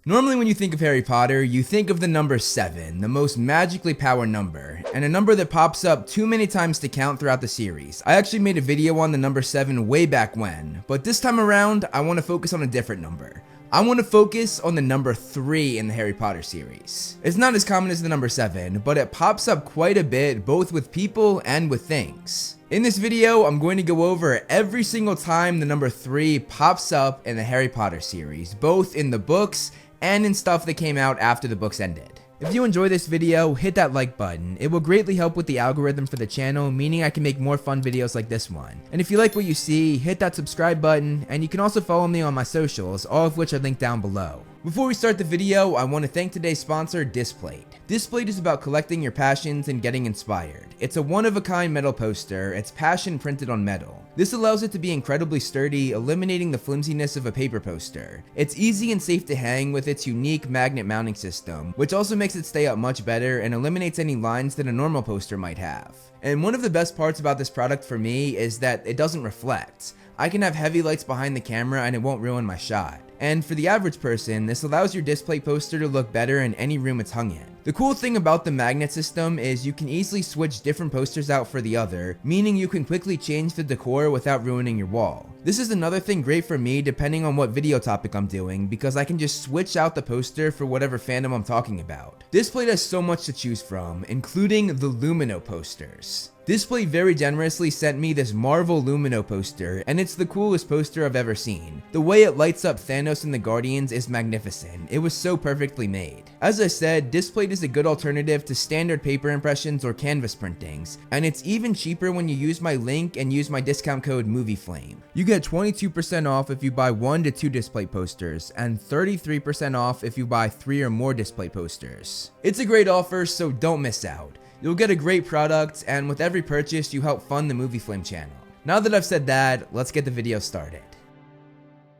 Normally when you think of Harry Potter, you think of the number 7, the most magically powered number, and a number that pops up too many times to count throughout the series. I actually made a video on the number 7 way back when, but this time around, I want to focus on a different number. I want to focus on the number 3 in the Harry Potter series. It's not as common as the number 7, but it pops up quite a bit both with people and with things. In this video, I'm going to go over every single time the number 3 pops up in the Harry Potter series, both in the books and in stuff that came out after the books ended. If you enjoy this video, hit that like button. It will greatly help with the algorithm for the channel, meaning I can make more fun videos like this one. And if you like what you see, hit that subscribe button, and you can also follow me on my socials, all of which are linked down below. Before we start the video, I want to thank today's sponsor, Displate. Displate is about collecting your passions and getting inspired. It's a one-of-a-kind metal poster, it's passion printed on metal. This allows it to be incredibly sturdy, eliminating the flimsiness of a paper poster. It's easy and safe to hang with its unique magnet mounting system, which also makes it stay up much better and eliminates any lines that a normal poster might have. And one of the best parts about this product for me is that it doesn't reflect. I can have heavy lights behind the camera and it won't ruin my shot. And for the average person, this allows your display poster to look better in any room it's hung in. The cool thing about the magnet system is you can easily switch different posters out for the other, meaning you can quickly change the decor without ruining your wall. This is another thing great for me depending on what video topic I'm doing, because I can just switch out the poster for whatever fandom I'm talking about. Displate has so much to choose from, including the Lumino posters. Displate very generously sent me this Marvel Lumino poster, and it's the coolest poster I've ever seen. The way it lights up Thanos and the Guardians is magnificent. It was so perfectly made. As I said, Displate is a good alternative to standard paper impressions or canvas printings, and it's even cheaper when you use my link and use my discount code MOVIEFLAME. You get 22% off if you buy 1 to 2 Displate posters, and 33% off if you buy 3 or more Displate posters. It's a great offer, so don't miss out. You'll get a great product, and with every purchase, you help fund the Movie Flame channel. Now that I've said that, let's get the video started.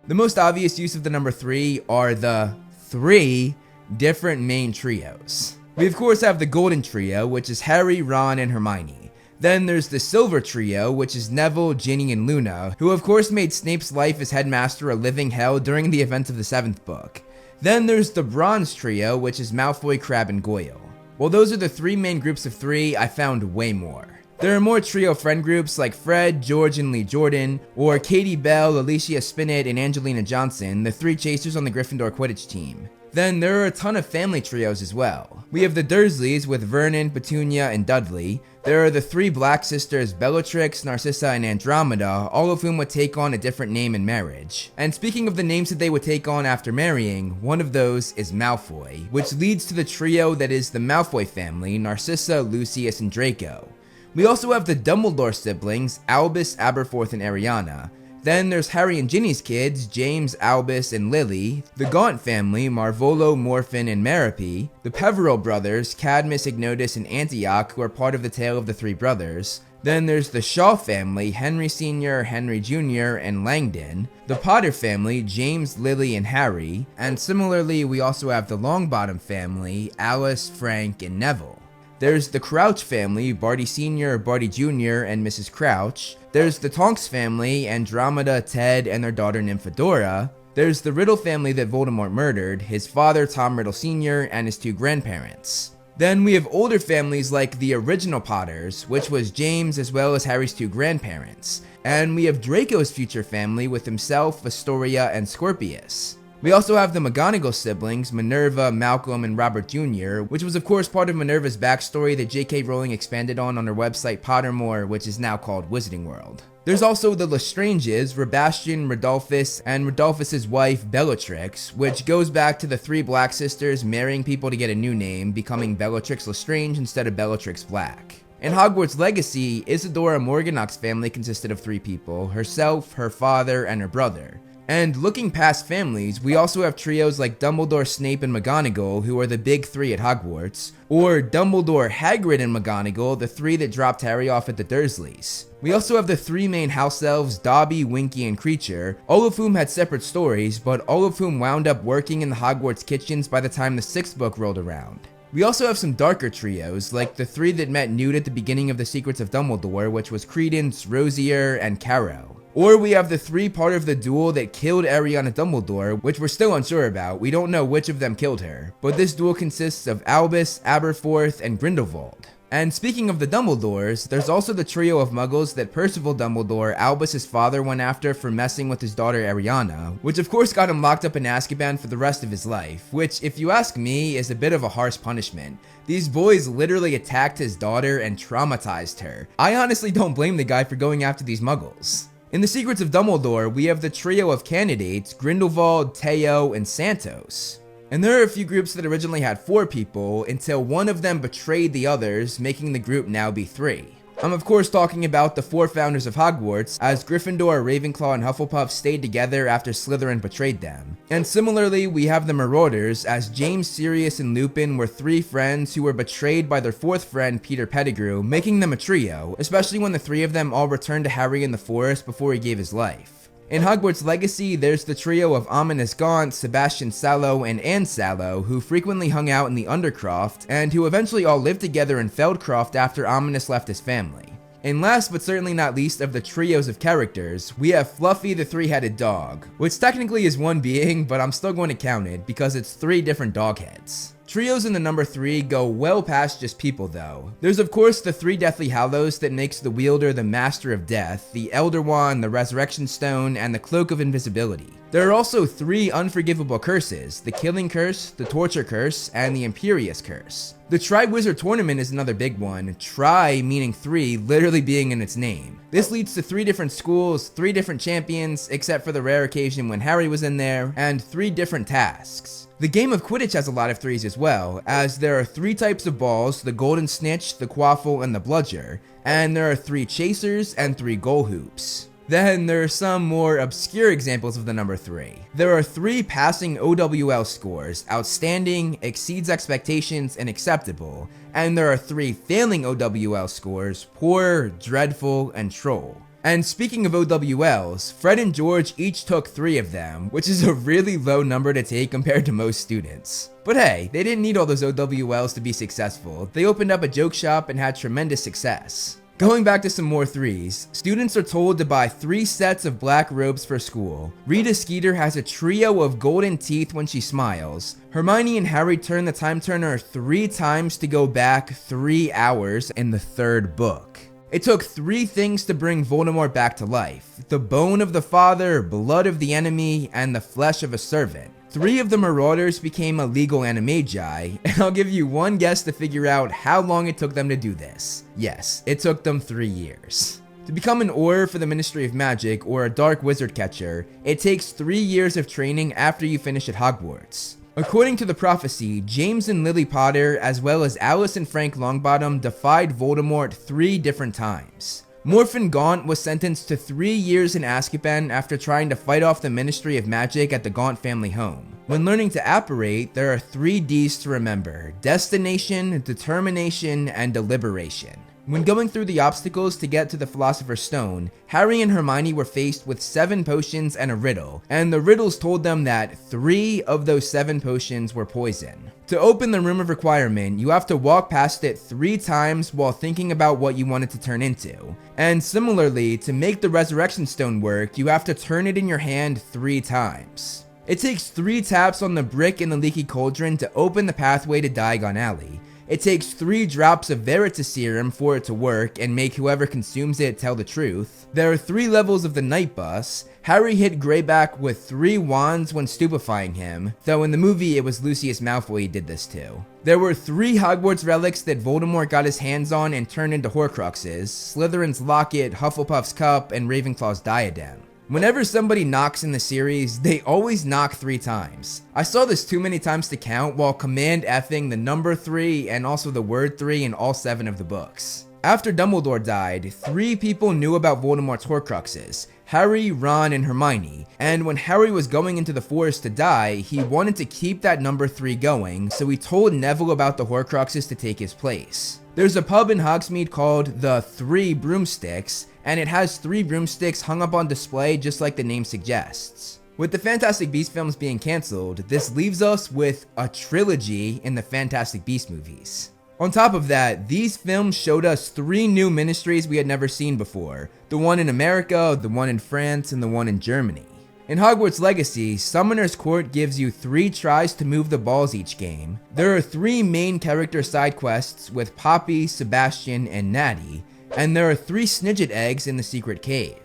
The most obvious use of the number 3 are the 3 different main trios. We of course have the Golden Trio, which is Harry, Ron, and Hermione. Then there's the Silver Trio, which is Neville, Ginny, and Luna, who of course made Snape's life as headmaster a living hell during the events of the 7th book. Then there's the Bronze Trio, which is Malfoy, Crabbe, and Goyle. While those are the 3 main groups of 3, I found way more. There are more trio friend groups like Fred, George, and Lee Jordan, or Katie Bell, Alicia Spinnet, and Angelina Johnson, the 3 chasers on the Gryffindor Quidditch team. Then there are a ton of family trios as well. We have the Dursleys with Vernon, Petunia, and Dudley. There are the 3 black sisters Bellatrix, Narcissa, and Andromeda, all of whom would take on a different name in marriage. And speaking of the names that they would take on after marrying, one of those is Malfoy, which leads to the trio that is the Malfoy family, Narcissa, Lucius, and Draco. We also have the Dumbledore siblings, Albus, Aberforth, and Ariana. Then there's Harry and Ginny's kids, James, Albus, and Lily, the Gaunt family, Marvolo, Morphin, and Merope, the Peveril brothers, Cadmus, Ignotus, and Antioch, who are part of the tale of the 3 brothers. Then there's the Shaw family, Henry Sr., Henry Jr., and Langdon, the Potter family, James, Lily, and Harry, and similarly we also have the Longbottom family, Alice, Frank, and Neville. There's the Crouch family, Barty Sr., Barty Jr., and Mrs. Crouch. There's the Tonks family, Andromeda, Ted, and their daughter Nymphadora. There's the Riddle family that Voldemort murdered, his father Tom Riddle Sr., and his 2 grandparents. Then we have older families like the original Potters, which was James as well as Harry's 2 grandparents. And we have Draco's future family with himself, Astoria, and Scorpius. We also have the McGonagall siblings, Minerva, Malcolm, and Robert Jr., which was of course part of Minerva's backstory that J.K. Rowling expanded on her website Pottermore, which is now called Wizarding World. There's also the Lestranges, Sebastian, Rodolphus, and Rodolphus's wife, Bellatrix, which goes back to the 3 black sisters marrying people to get a new name, becoming Bellatrix Lestrange instead of Bellatrix Black. In Hogwarts Legacy, Isadora Morganach's family consisted of 3 people, herself, her father, and her brother. And looking past families, we also have trios like Dumbledore, Snape, and McGonagall, who are the big 3 at Hogwarts, or Dumbledore, Hagrid, and McGonagall, the 3 that dropped Harry off at the Dursleys. We also have the 3 main house elves, Dobby, Winky, and Kreacher, all of whom had separate stories, but all of whom wound up working in the Hogwarts kitchens by the time the 6th book rolled around. We also have some darker trios, like the 3 that met Newt at the beginning of The Secrets of Dumbledore, which was Credence, Rosier, and Caro. Or we have the 3 part of the duel that killed Ariana Dumbledore, which we're still unsure about. We don't know which of them killed her. But this duel consists of Albus, Aberforth, and Grindelwald. And speaking of the Dumbledores, there's also the trio of muggles that Percival Dumbledore, Albus's father, went after for messing with his daughter Ariana, which of course got him locked up in Azkaban for the rest of his life, which, if you ask me, is a bit of a harsh punishment. These boys literally attacked his daughter and traumatized her. I honestly don't blame the guy for going after these muggles. In The Secrets of Dumbledore, we have the trio of candidates, Grindelwald, Teo, and Santos. And there are a few groups that originally had 4 people until one of them betrayed the others, making the group now be 3. I'm of course talking about the 4 founders of Hogwarts, as Gryffindor, Ravenclaw, and Hufflepuff stayed together after Slytherin betrayed them. And similarly, we have the Marauders, as James, Sirius, and Lupin were 3 friends who were betrayed by their 4th friend, Peter Pettigrew, making them a trio, especially when the 3 of them all returned to Harry in the forest before he gave his life. In Hogwarts Legacy, there's the trio of Ominous Gaunt, Sebastian Sallow, and Anne Sallow, who frequently hung out in the Undercroft, and who eventually all lived together in Feldcroft after Ominous left his family. And last but certainly not least of the trios of characters, we have Fluffy the 3-headed dog, which technically is one being, but I'm still going to count it because it's 3 different dog heads. Trios in the number 3 go well past just people though. There's of course the 3 Deathly Hallows that makes the wielder the Master of Death, the Elder Wand, the Resurrection Stone, and the Cloak of Invisibility. There are also 3 unforgivable curses, the Killing Curse, the Torture Curse, and the Imperious Curse. The Tri-Wizard Tournament is another big one, tri meaning 3 literally being in its name. This leads to 3 different schools, 3 different champions, except for the rare occasion when Harry was in there, and 3 different tasks. The game of Quidditch has a lot of 3s as well, as there are 3 types of balls, the Golden Snitch, the Quaffle, and the Bludger, and there are 3 chasers and 3 goal hoops. Then there are some more obscure examples of the number 3. There are 3 passing OWL scores, outstanding, exceeds expectations, and acceptable, and there are 3 failing OWL scores, poor, dreadful, and troll. And speaking of OWLs, Fred and George each took 3 of them, which is a really low number to take compared to most students. But hey, they didn't need all those OWLs to be successful. They opened up a joke shop and had tremendous success. Going back to some more 3s, students are told to buy 3 sets of black robes for school. Rita Skeeter has a trio of golden teeth when she smiles. Hermione and Harry turn the time turner 3 times to go back 3 hours in the 3rd book. It took 3 things to bring Voldemort back to life: the bone of the father, blood of the enemy, and the flesh of a servant. 3 of the Marauders became illegal animagi, and I'll give you one guess to figure out how long it took them to do this. Yes, it took them 3 years. To become an Auror for the Ministry of Magic, or a Dark Wizard Catcher, it takes 3 years of training after you finish at Hogwarts. According to the prophecy, James and Lily Potter, as well as Alice and Frank Longbottom, defied Voldemort 3 different times. Morphin Gaunt was sentenced to 3 years in Azkaban after trying to fight off the Ministry of Magic at the Gaunt family home. When learning to apparate, there are 3 D's to remember: destination, determination, and deliberation. When going through the obstacles to get to the Philosopher's Stone, Harry and Hermione were faced with 7 potions and a riddle, and the riddles told them that 3 of those 7 potions were poison. To open the Room of Requirement, you have to walk past it 3 times while thinking about what you want it to turn into. And similarly, to make the Resurrection Stone work, you have to turn it in your hand 3 times. It takes 3 taps on the brick in the Leaky Cauldron to open the pathway to Diagon Alley. It takes 3 drops of Veritaserum for it to work and make whoever consumes it tell the truth. There are 3 levels of the Night Bus. Harry hit Greyback with 3 wands when stupefying him, though in the movie it was Lucius Malfoy who did this too. There were 3 Hogwarts relics that Voldemort got his hands on and turned into Horcruxes: Slytherin's Locket, Hufflepuff's Cup, and Ravenclaw's Diadem. Whenever somebody knocks in the series, they always knock 3 times. I saw this too many times to count while command F'ing the number 3 and also the word 3 in all 7 of the books. After Dumbledore died, 3 people knew about Voldemort's Horcruxes: Harry, Ron, and Hermione. And when Harry was going into the forest to die, he wanted to keep that number 3 going, so he told Neville about the Horcruxes to take his place. There's a pub in Hogsmeade called the 3 Broomsticks, and it has 3 broomsticks hung up on display just like the name suggests. With the Fantastic Beasts films being cancelled, this leaves us with a trilogy in the Fantastic Beasts movies. On top of that, these films showed us 3 new ministries we had never seen before. The one in America, the one in France, and the one in Germany. In Hogwarts Legacy, Summoner's Court gives you 3 tries to move the balls each game. There are 3 main character side quests with Poppy, Sebastian, and Natty, and there are 3 Snidget eggs in the secret cave.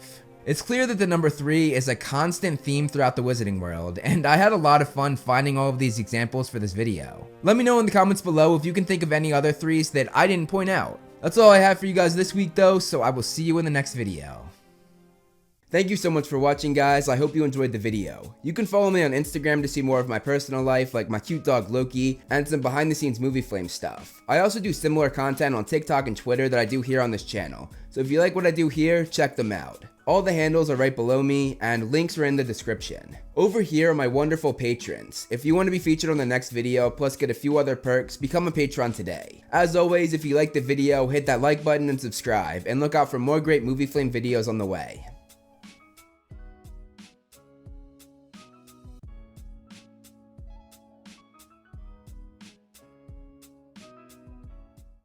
It's clear that the number 3 is a constant theme throughout the Wizarding world, and I had a lot of fun finding all of these examples for this video. Let me know in the comments below if you can think of any other 3s that I didn't point out. That's all I have for you guys this week though, so I will see you in the next video. Thank you so much for watching, guys. I hope you enjoyed the video. You can follow me on Instagram to see more of my personal life, like my cute dog Loki, and some behind the scenes movie flame stuff. I also do similar content on TikTok and Twitter that I do here on this channel, so if you like what I do here, check them out. All the handles are right below me, and links are in the description. Over here are my wonderful patrons. If you want to be featured on the next video, plus get a few other perks, become a patron today. As always, if you liked the video, hit that like button and subscribe, and look out for more great movie flame videos on the way.